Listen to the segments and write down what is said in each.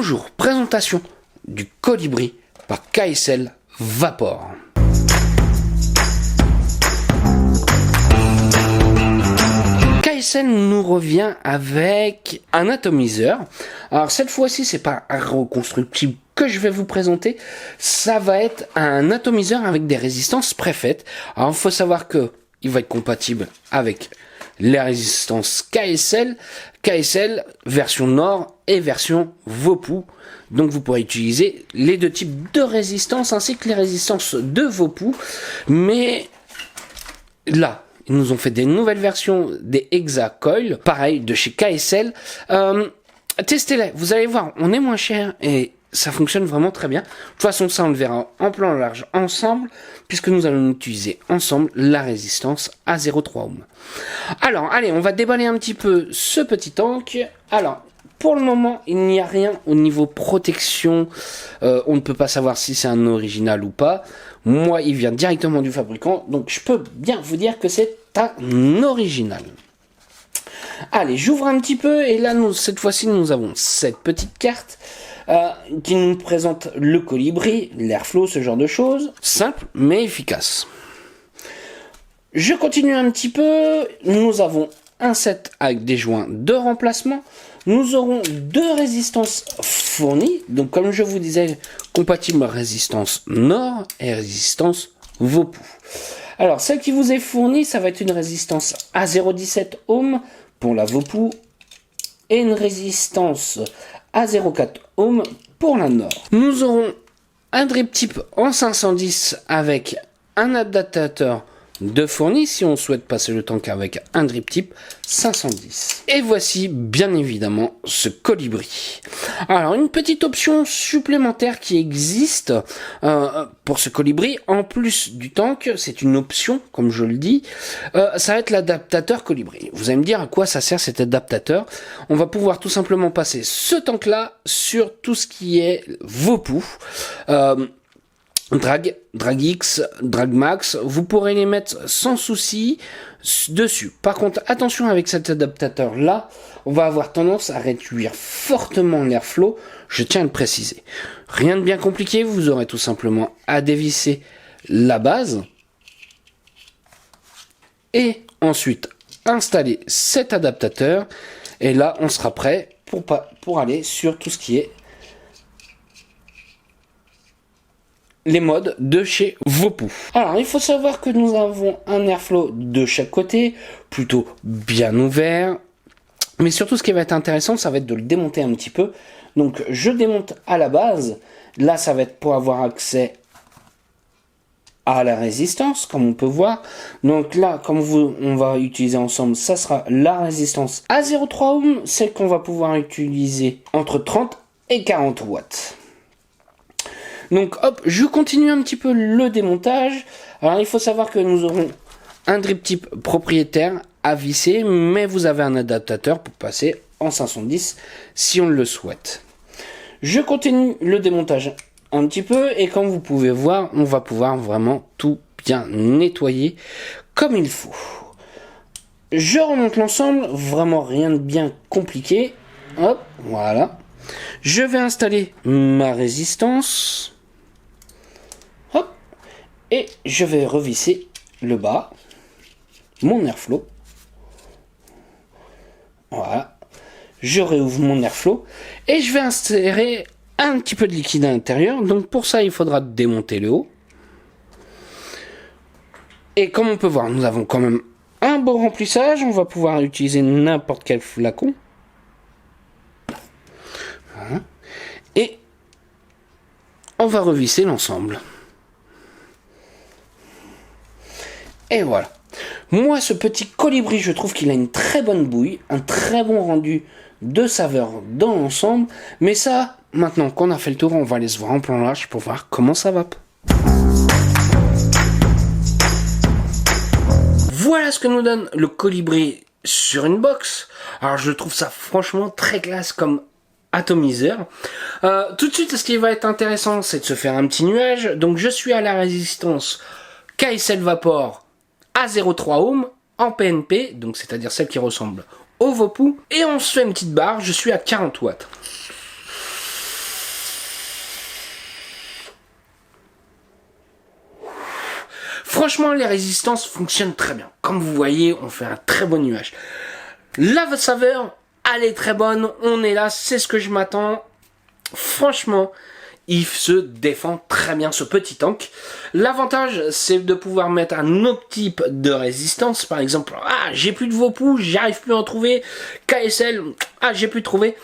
Toujours présentation du Colibri par KSL Vapor. KSL nous revient avec un atomiseur. Alors cette fois-ci, c'est pas un reconstructible que je vais vous présenter, ça va être un atomiseur avec des résistances préfaites. Alors il faut savoir que il va être compatible avec les résistances KSL version Nord et version Vopu. Donc vous pourrez utiliser les deux types de résistances ainsi que les résistances de Vopu. Mais là, ils nous ont fait des nouvelles versions des Hexa Coil, pareil de chez KSL. Testez-les, vous allez voir, on est moins cher et ça fonctionne vraiment très bien. De toute façon, ça on le verra en plan large ensemble, puisque nous allons utiliser ensemble la résistance à 0,3 ohm. Alors, allez, on va déballer un petit peu ce petit tank. Alors, pour le moment, il n'y a rien au niveau protection. On ne peut pas savoir si c'est un original ou pas. Moi, il vient directement du fabricant, donc je peux bien vous dire que c'est un original. Allez, j'ouvre un petit peu, et là, cette fois-ci, nous avons cette petite carte qui nous présente le colibri, l'airflow, ce genre de choses. Simple, mais efficace. Je continue un petit peu. Nous avons un set avec des joints de remplacement. Nous aurons deux résistances fournies. Donc, comme je vous disais, compatible résistance Nord et résistance Vopu. Alors, celle qui vous est fournie, ça va être une résistance à 0,17 ohm pour la Vopu et une résistance à 0,4 ohm pour la Nord. Nous aurons un drip tip en 510 avec un adaptateur de fourni si on souhaite passer le tank avec un drip tip 510. Et voici bien évidemment ce colibri. Alors une petite option supplémentaire qui existe pour ce colibri, en plus du tank, c'est une option comme je le dis, ça va être l'adaptateur colibri. Vous allez me dire à quoi ça sert cet adaptateur. On va pouvoir tout simplement passer ce tank là sur tout ce qui est Vopu. Drag X, Drag Max, vous pourrez les mettre sans souci dessus. Par contre, attention avec cet adaptateur là, on va avoir tendance à réduire fortement l'airflow, je tiens à le préciser. Rien de bien compliqué, vous aurez tout simplement à dévisser la base et ensuite installer cet adaptateur et là on sera prêt pour aller sur tout ce qui est les modes de chez Vopu. Alors, il faut savoir que nous avons un airflow de chaque côté, plutôt bien ouvert. Mais surtout, ce qui va être intéressant, ça va être de le démonter un petit peu. Donc, je démonte à la base. Là, ça va être pour avoir accès à la résistance, comme on peut voir. Donc là, comme on va utiliser ensemble, ça sera la résistance à 0,3 ohm, celle qu'on va pouvoir utiliser entre 30 et 40 watts. Donc hop, je continue un petit peu le démontage. Alors il faut savoir que nous aurons un drip tip propriétaire à visser, mais vous avez un adaptateur pour passer en 510 si on le souhaite. Je continue le démontage un petit peu et comme vous pouvez voir, on va pouvoir vraiment tout bien nettoyer comme il faut. Je remonte l'ensemble, vraiment rien de bien compliqué. Hop, voilà. Je vais installer ma résistance. Hop. Et je vais revisser le bas. Mon airflow. Voilà. Je réouvre mon airflow. Et je vais insérer un petit peu de liquide à l'intérieur. Donc pour ça, il faudra démonter le haut. Et comme on peut voir, nous avons quand même un beau remplissage. On va pouvoir utiliser n'importe quel flacon. Voilà. Et on va revisser l'ensemble. Et voilà. Moi, ce petit colibri, je trouve qu'il a une très bonne bouille, un très bon rendu de saveur dans l'ensemble. Mais ça, maintenant qu'on a fait le tour, on va aller se voir en plan large pour voir comment ça va. Voilà ce que nous donne le colibri sur une box. Alors je trouve ça franchement très classe comme atomiseur. Tout de suite, ce qui va être intéressant, c'est de se faire un petit nuage. Donc je suis à la résistance KSL Vapor à 0,3 ohm en PNP, donc c'est-à-dire celle qui ressemble au Vopu. Et on se fait une petite barre, je suis à 40 watts. Franchement, les résistances fonctionnent très bien. Comme vous voyez, on fait un très bon nuage. La saveur, elle est très bonne. On est là, c'est ce que je m'attends. Franchement, il se défend très bien, ce petit tank. L'avantage, c'est de pouvoir mettre un autre type de résistance. Par exemple, j'ai plus de Vopu, j'arrive plus à en trouver. KSL, j'ai plus trouvé.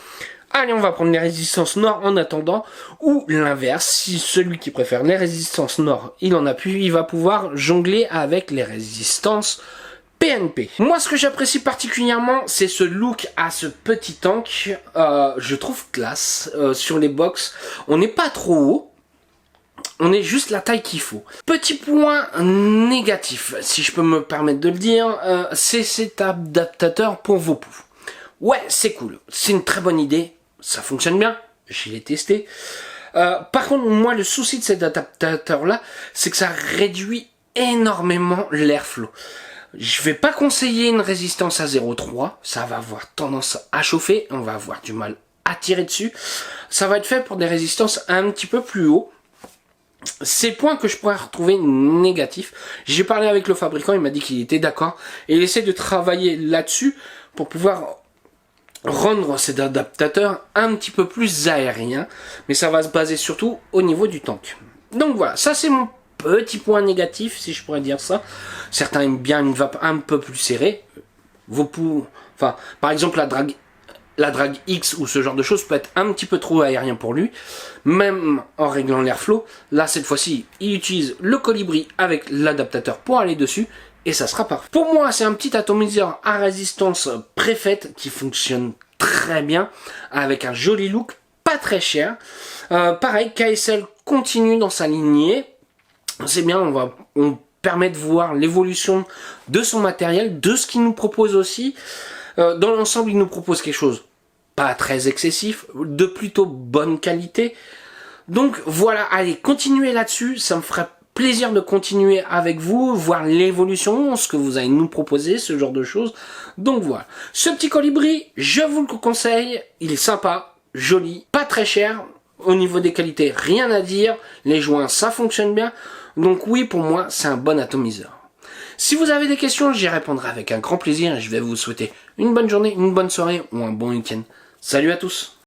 Allez, on va prendre les résistances nord en attendant. Ou l'inverse, si celui qui préfère les résistances nord, il en a plus, il va pouvoir jongler avec les résistances PNP. Moi, ce que j'apprécie particulièrement, c'est ce look à ce petit tank. Je trouve classe. Sur les box, on n'est pas trop haut. On est juste la taille qu'il faut. Petit point négatif, si je peux me permettre de le dire, c'est cet adaptateur pour Vopu. Ouais, c'est cool. C'est une très bonne idée. Ça fonctionne bien. Je l'ai testé. Par contre, moi, le souci de cet adaptateur-là, c'est que ça réduit énormément l'airflow. Je vais pas conseiller une résistance à 0,3. Ça va avoir tendance à chauffer. On va avoir du mal à tirer dessus. Ça va être fait pour des résistances un petit peu plus haut. C'est points que je pourrais retrouver négatifs. J'ai parlé avec le fabricant, il m'a dit qu'il était d'accord. Et il essaie de travailler là-dessus pour pouvoir rendre cet adaptateur un petit peu plus aérien. Mais ça va se baser surtout au niveau du tank. Donc voilà, ça c'est mon petit point négatif, si je pourrais dire ça. Certains aiment bien une vape un peu plus serrée. Enfin, par exemple la Drag X ou ce genre de choses peut être un petit peu trop aérien pour lui, même en réglant l'airflow. Là, cette fois-ci, il utilise le colibri avec l'adaptateur pour aller dessus, et ça sera parfait. Pour moi, c'est un petit atomiseur à résistance préfaite qui fonctionne très bien, avec un joli look, pas très cher. Pareil, KSL continue dans sa lignée. C'est bien, on permet de voir l'évolution de son matériel, de ce qu'il nous propose aussi. Dans l'ensemble, il nous propose quelque chose pas très excessif, de plutôt bonne qualité. Donc voilà, allez, continuez là-dessus, ça me ferait plaisir de continuer avec vous, voir l'évolution, ce que vous allez nous proposer, ce genre de choses. Donc voilà, ce petit colibri, je vous le conseille, il est sympa, joli, pas très cher, au niveau des qualités, rien à dire, les joints, ça fonctionne bien. Donc oui, pour moi, c'est un bon atomiseur. Si vous avez des questions, j'y répondrai avec un grand plaisir et je vais vous souhaiter une bonne journée, une bonne soirée ou un bon week-end. Salut à tous!